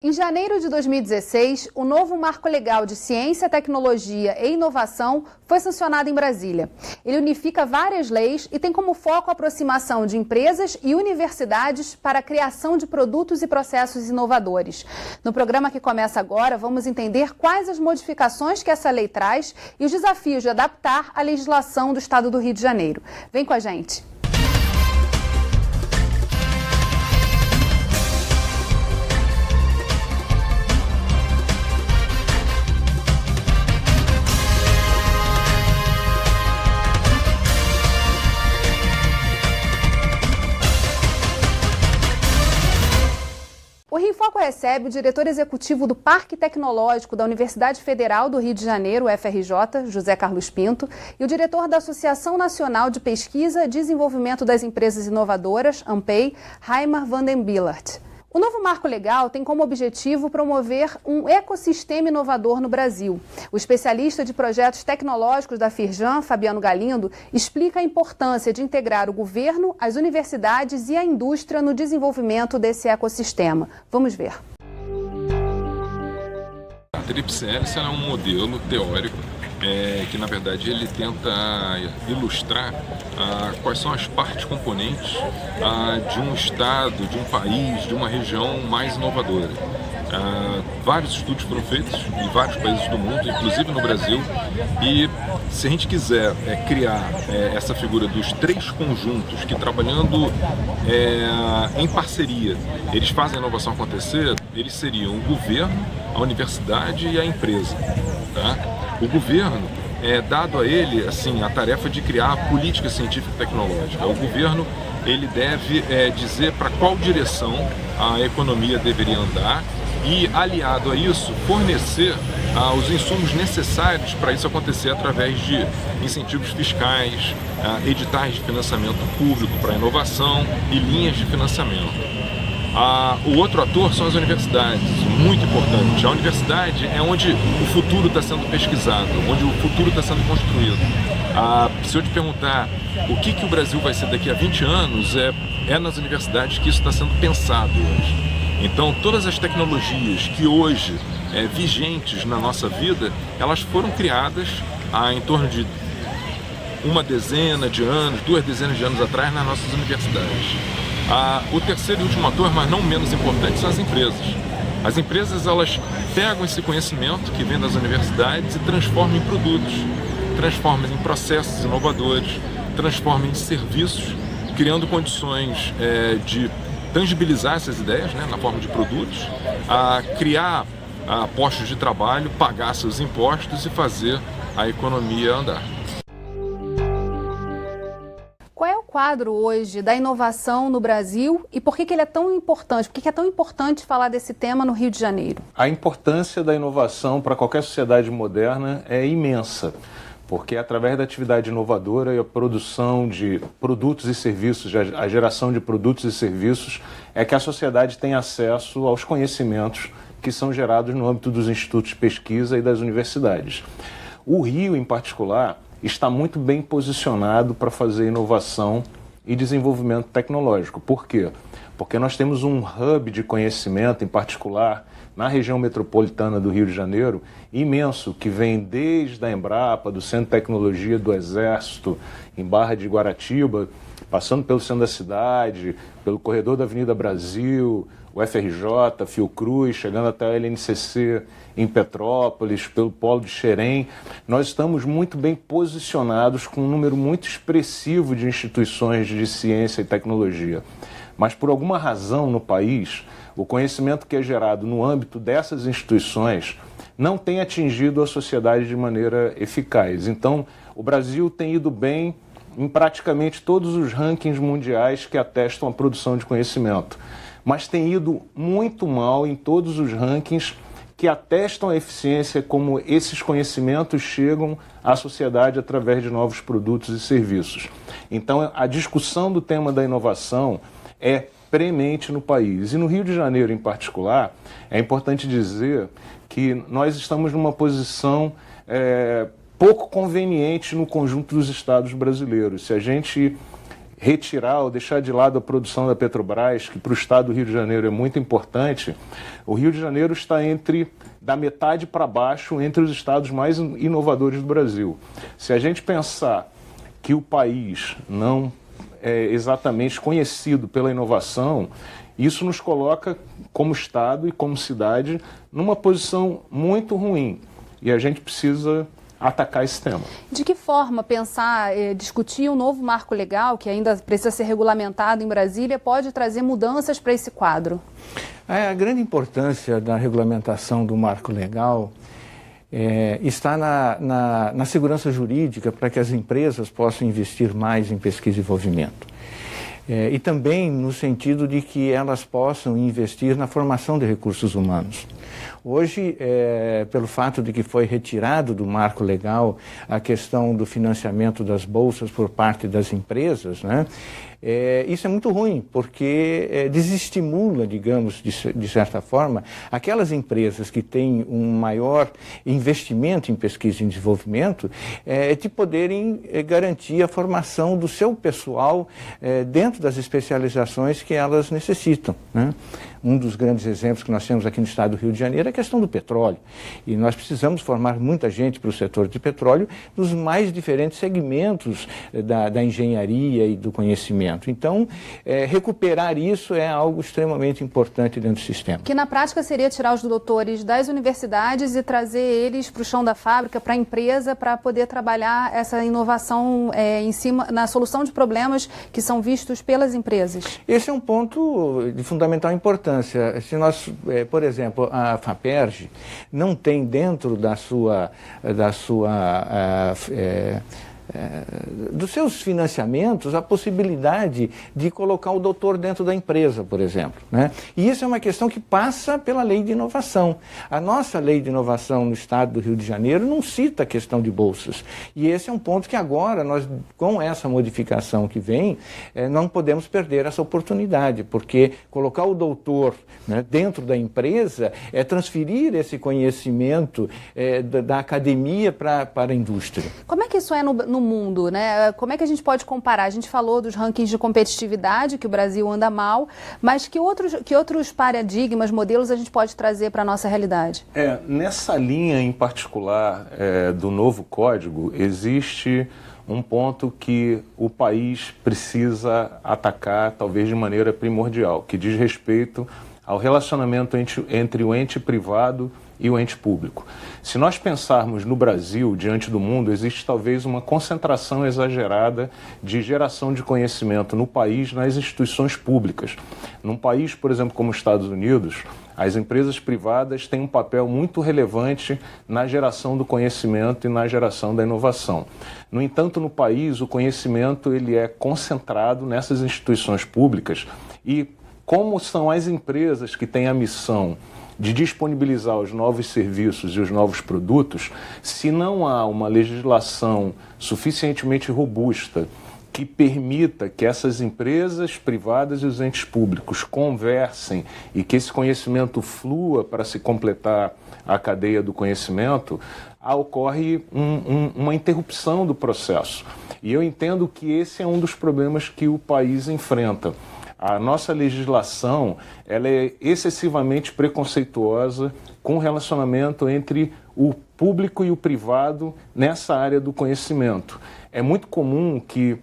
Em janeiro de 2016, o novo Marco Legal de Ciência, Tecnologia e Inovação foi sancionado em Brasília. Ele unifica várias leis e tem como foco a aproximação de empresas e universidades para a criação de produtos e processos inovadores. No programa que começa agora, vamos entender quais as modificações que essa lei traz e os desafios de adaptar a legislação do Estado do Rio de Janeiro. Vem com a gente! O Rio em Foco recebe o diretor executivo do Parque Tecnológico da Universidade Federal do Rio de Janeiro, UFRJ, José Carlos Pinto, e o diretor da Associação Nacional de Pesquisa e Desenvolvimento das Empresas Inovadoras, ANPEI, Raimar Vandenbillart. O novo marco legal tem como objetivo promover um ecossistema inovador no Brasil. O especialista de projetos tecnológicos da Firjan, Fabiano Galindo, explica a importância de integrar o governo, as universidades e a indústria no desenvolvimento desse ecossistema. Vamos ver. A TRIPS é um modelo teórico que, na verdade, ele tenta ilustrar quais são as partes componentes de um estado, de um país, de uma região mais inovadora. Vários estudos foram feitos em vários países do mundo, inclusive no Brasil, e se a gente quiser criar essa figura dos três conjuntos que, trabalhando em parceria, eles fazem a inovação acontecer, eles seriam o governo, a universidade e a empresa, tá? O governo, dado a ele assim, a tarefa de criar a política científica e tecnológica. O governo ele deve dizer para qual direção a economia deveria andar e, aliado a isso, fornecer os insumos necessários para isso acontecer através de incentivos fiscais, editais de financiamento público para inovação e linhas de financiamento. O outro ator são as universidades, muito importante. A universidade é onde o futuro está sendo pesquisado, onde o futuro está sendo construído. Se eu te perguntar o que o Brasil vai ser daqui a 20 anos, é nas universidades que isso está sendo pensado hoje. Então, todas as tecnologias que hoje vigentes na nossa vida, elas foram criadas em torno de uma dezena de anos, 2 dezenas de anos atrás nas nossas universidades. O terceiro e último ator, mas não menos importante, são as empresas. As empresas, elas pegam esse conhecimento que vem das universidades e transformam em produtos, transformam em processos inovadores, transformam em serviços, criando condições de tangibilizar essas ideias, na forma de produtos, criar postos de trabalho, pagar seus impostos e fazer a economia andar. Qual é o quadro hoje da inovação no Brasil e por que ele é tão importante? Por que é tão importante falar desse tema no Rio de Janeiro? A importância da inovação para qualquer sociedade moderna é imensa, porque é através da atividade inovadora e a produção de produtos e serviços, a geração de produtos e serviços, é que a sociedade tem acesso aos conhecimentos que são gerados no âmbito dos institutos de pesquisa e das universidades. O Rio, em particular, está muito bem posicionado para fazer inovação e desenvolvimento tecnológico. Por quê? Porque nós temos um hub de conhecimento, em particular na região metropolitana do Rio de Janeiro, imenso, que vem desde a Embrapa, do Centro de Tecnologia do Exército, em Barra de Guaratiba, passando pelo centro da cidade, pelo corredor da Avenida Brasil, o FRJ, Fiocruz, chegando até a LNCC em Petrópolis, pelo Polo de Xerém. Nós estamos muito bem posicionados com um número muito expressivo de instituições de ciência e tecnologia. Mas por alguma razão no país, o conhecimento que é gerado no âmbito dessas instituições não tem atingido a sociedade de maneira eficaz. Então, o Brasil tem ido bem em praticamente todos os rankings mundiais que atestam a produção de conhecimento, mas tem ido muito mal em todos os rankings que atestam a eficiência como esses conhecimentos chegam à sociedade através de novos produtos e serviços. Então, a discussão do tema da inovação é premente no país. E no Rio de Janeiro, em particular, é importante dizer que nós estamos numa posição pouco conveniente no conjunto dos estados brasileiros. Se a gente retirar ou deixar de lado a produção da Petrobras, que para o estado do Rio de Janeiro é muito importante, o Rio de Janeiro está da metade para baixo entre os estados mais inovadores do Brasil. Se a gente pensar que o país não é exatamente conhecido pela inovação, isso nos coloca como estado e como cidade numa posição muito ruim. E a gente precisa atacar esse tema. De que forma pensar, discutir um novo marco legal, que ainda precisa ser regulamentado em Brasília, pode trazer mudanças para esse quadro? A grande importância da regulamentação do marco legal está na segurança jurídica para que as empresas possam investir mais em pesquisa e desenvolvimento. E também no sentido de que elas possam investir na formação de recursos humanos. Hoje, pelo fato de que foi retirado do marco legal a questão do financiamento das bolsas por parte das empresas, né? Isso é muito ruim, porque desestimula, digamos, de certa forma, aquelas empresas que têm um maior investimento em pesquisa e desenvolvimento, de poderem garantir a formação do seu pessoal dentro das especializações que elas necessitam, né? Um dos grandes exemplos que nós temos aqui no estado do Rio de Janeiro é a questão do petróleo. E nós precisamos formar muita gente para o setor de petróleo nos mais diferentes segmentos da engenharia e do conhecimento. Então, recuperar isso é algo extremamente importante dentro do sistema. Que na prática seria tirar os doutores das universidades e trazer eles para o chão da fábrica, para a empresa, para poder trabalhar essa inovação em cima, na solução de problemas que são vistos pelas empresas. Esse é um ponto de fundamental importância. Se nós, por exemplo, a FAPERJ não tem dentro dos seus financiamentos a possibilidade de colocar o doutor dentro da empresa, por exemplo, né? E isso é uma questão que passa pela lei de inovação. A nossa lei de inovação no estado do Rio de Janeiro não cita a questão de bolsas. E esse é um ponto que agora, nós, com essa modificação que vem, não podemos perder essa oportunidade, porque colocar o doutor, né, dentro da empresa é transferir esse conhecimento da academia para a indústria. Como é que isso é no mundo, né? Como é que a gente pode comparar? A gente falou dos rankings de competitividade, que o Brasil anda mal, mas que outros paradigmas, modelos a gente pode trazer para a nossa realidade? Nessa linha em particular do novo código, existe um ponto que o país precisa atacar, talvez de maneira primordial, que diz respeito ao relacionamento entre o ente privado e o ente público. Se nós pensarmos no Brasil, diante do mundo, existe talvez uma concentração exagerada de geração de conhecimento no país, nas instituições públicas. Num país, por exemplo, como os Estados Unidos, as empresas privadas têm um papel muito relevante na geração do conhecimento e na geração da inovação. No entanto, no país, o conhecimento ele é concentrado nessas instituições públicas e, como são as empresas que têm a missão de disponibilizar os novos serviços e os novos produtos, se não há uma legislação suficientemente robusta que permita que essas empresas privadas e os entes públicos conversem e que esse conhecimento flua para se completar a cadeia do conhecimento, ocorre uma interrupção do processo. E eu entendo que esse é um dos problemas que o país enfrenta. A nossa legislação ela é excessivamente preconceituosa com o relacionamento entre o público e o privado nessa área do conhecimento. É muito comum que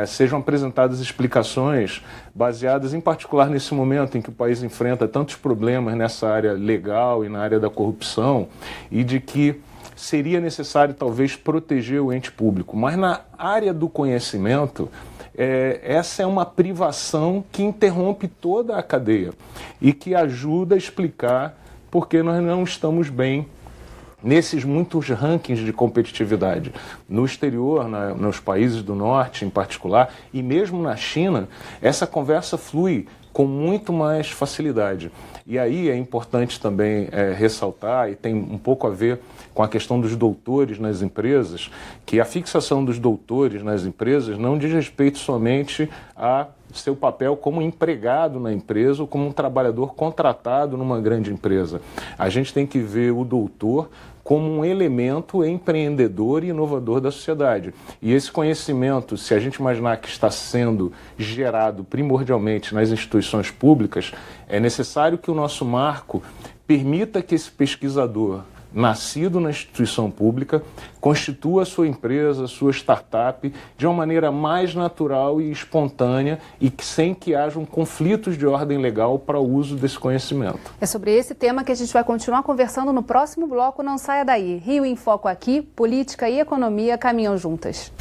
sejam apresentadas explicações baseadas, em particular nesse momento em que o país enfrenta tantos problemas nessa área legal e na área da corrupção, e de que seria necessário talvez proteger o ente público. Mas na área do conhecimento, essa é uma privação que interrompe toda a cadeia e que ajuda a explicar por que nós não estamos bem nesses muitos rankings de competitividade. No exterior, nos países do norte em particular, e mesmo na China, essa conversa flui com muito mais facilidade. E aí é importante também ressaltar, e tem um pouco a ver com a questão dos doutores nas empresas, que a fixação dos doutores nas empresas não diz respeito somente a seu papel como empregado na empresa ou como um trabalhador contratado numa grande empresa. A gente tem que ver o doutor como um elemento empreendedor e inovador da sociedade. E esse conhecimento, se a gente imaginar que está sendo gerado primordialmente nas instituições públicas, é necessário que o nosso marco permita que esse pesquisador, nascido na instituição pública, constitua a sua empresa, sua startup, de uma maneira mais natural e espontânea e sem que hajam conflitos de ordem legal para o uso desse conhecimento. É sobre esse tema que a gente vai continuar conversando no próximo bloco. Não saia daí. Rio em Foco aqui, política e economia caminham juntas.